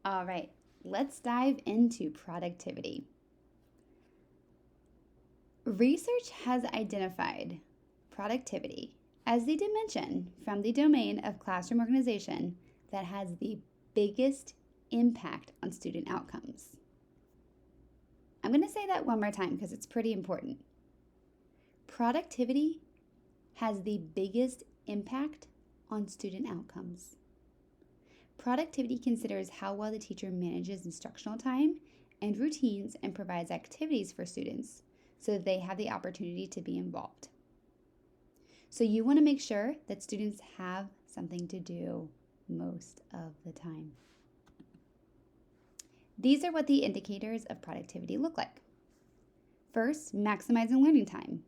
All right, let's dive into productivity. Research has identified productivity as the dimension from the domain of classroom organization that has the biggest impact on student outcomes. I'm going to say that one more time because it's pretty important. Productivity has the biggest impact on student outcomes. Productivity considers how well the teacher manages instructional time and routines and provides activities for students so that they have the opportunity to be involved. So you want to make sure that students have something to do most of the time. These are what the indicators of productivity look like. First, maximizing learning time.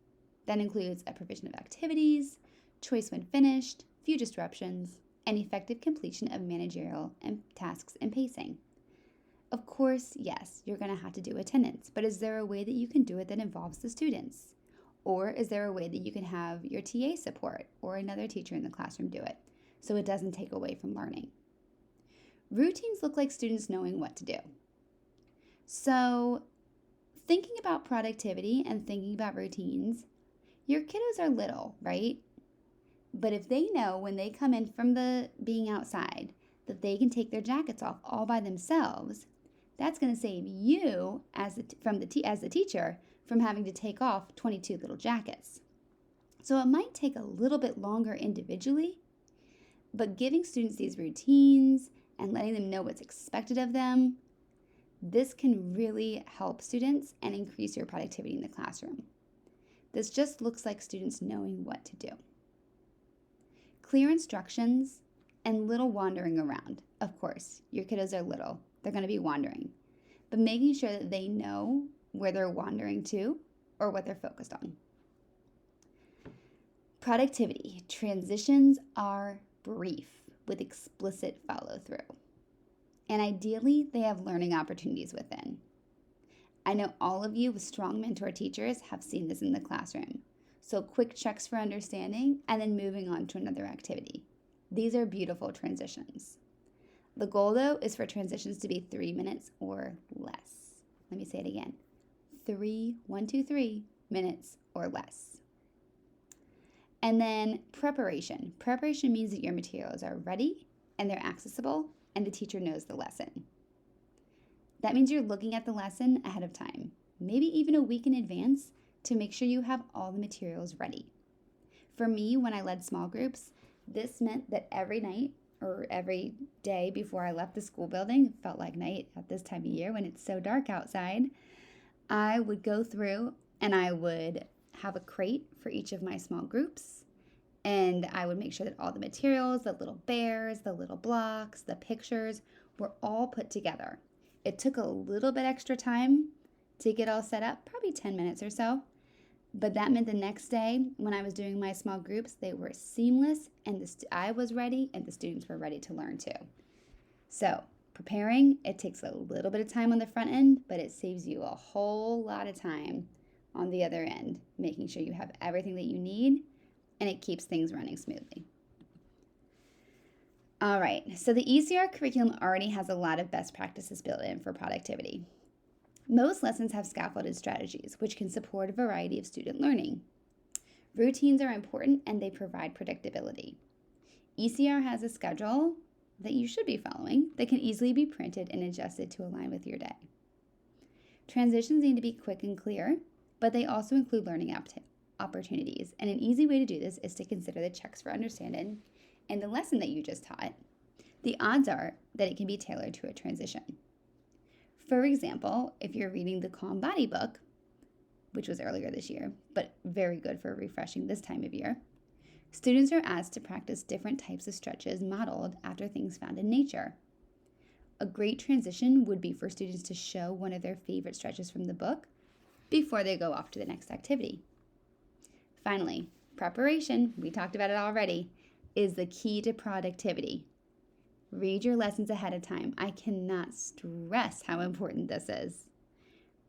That includes a provision of activities, choice when finished, few disruptions, and effective completion of managerial and tasks and pacing. Of course, yes, you're going to have to do attendance, but is there a way that you can do it that involves the students? Or is there a way that you can have your TA support or another teacher in the classroom do it so it doesn't take away from learning? Routines look like students knowing what to do. So, thinking about productivity and thinking about routines, your kiddos are little, right? But if they know when they come in from the being outside that they can take their jackets off all by themselves, that's going to save you as the teacher from having to take off 22 little jackets. So it might take a little bit longer individually, but giving students these routines and letting them know what's expected of them, this can really help students and increase your productivity in the classroom. This just looks like students knowing what to do. Clear instructions and little wandering around. Of course, your kiddos are little. They're going to be wandering. But making sure that they know where they're wandering to or what they're focused on. Productivity. Transitions are brief with explicit follow through. And ideally, they have learning opportunities within. I know all of you with strong mentor teachers have seen this in the classroom. So quick checks for understanding and then moving on to another activity. These are beautiful transitions. The goal though is for transitions to be 3 minutes or less. Let me say it again. 3 minutes or less. And then preparation. Preparation means that your materials are ready and they're accessible and the teacher knows the lesson. That means you're looking at the lesson ahead of time, maybe even a week in advance, to make sure you have all the materials ready. For me, when I led small groups, this meant that every night or every day before I left the school building, felt like night at this time of year when it's so dark outside, I would go through and I would have a crate for each of my small groups. And I would make sure that all the materials, the little bears, the little blocks, the pictures were all put together. It took a little bit extra time to get all set up, probably 10 minutes or so. But that meant the next day when I was doing my small groups, they were seamless and I was ready and the students were ready to learn too. So preparing, it takes a little bit of time on the front end, but it saves you a whole lot of time on the other end, making sure you have everything that you need and it keeps things running smoothly. All right, so the ECR curriculum already has a lot of best practices built in for productivity. Most lessons have scaffolded strategies, which can support a variety of student learning. Routines are important and they provide predictability. ECR has a schedule that you should be following that can easily be printed and adjusted to align with your day. Transitions need to be quick and clear, but they also include learning opportunities. And an easy way to do this is to consider the checks for understanding and the lesson that you just taught. The odds are that it can be tailored to a transition. For example, if you're reading the Calm Body book, which was earlier this year, but very good for refreshing this time of year, students are asked to practice different types of stretches modeled after things found in nature. A great transition would be for students to show one of their favorite stretches from the book before they go off to the next activity. Finally, preparation, we talked about it already, is the key to productivity. Read your lessons ahead of time. I cannot stress how important this is.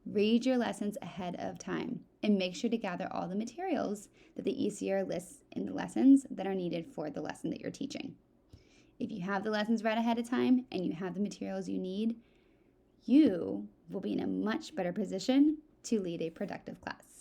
Read your lessons ahead of time and make sure to gather all the materials that the ECR lists in the lessons that are needed for the lesson that you're teaching. If you have the lessons read ahead of time and you have the materials you need, you will be in a much better position to lead a productive class.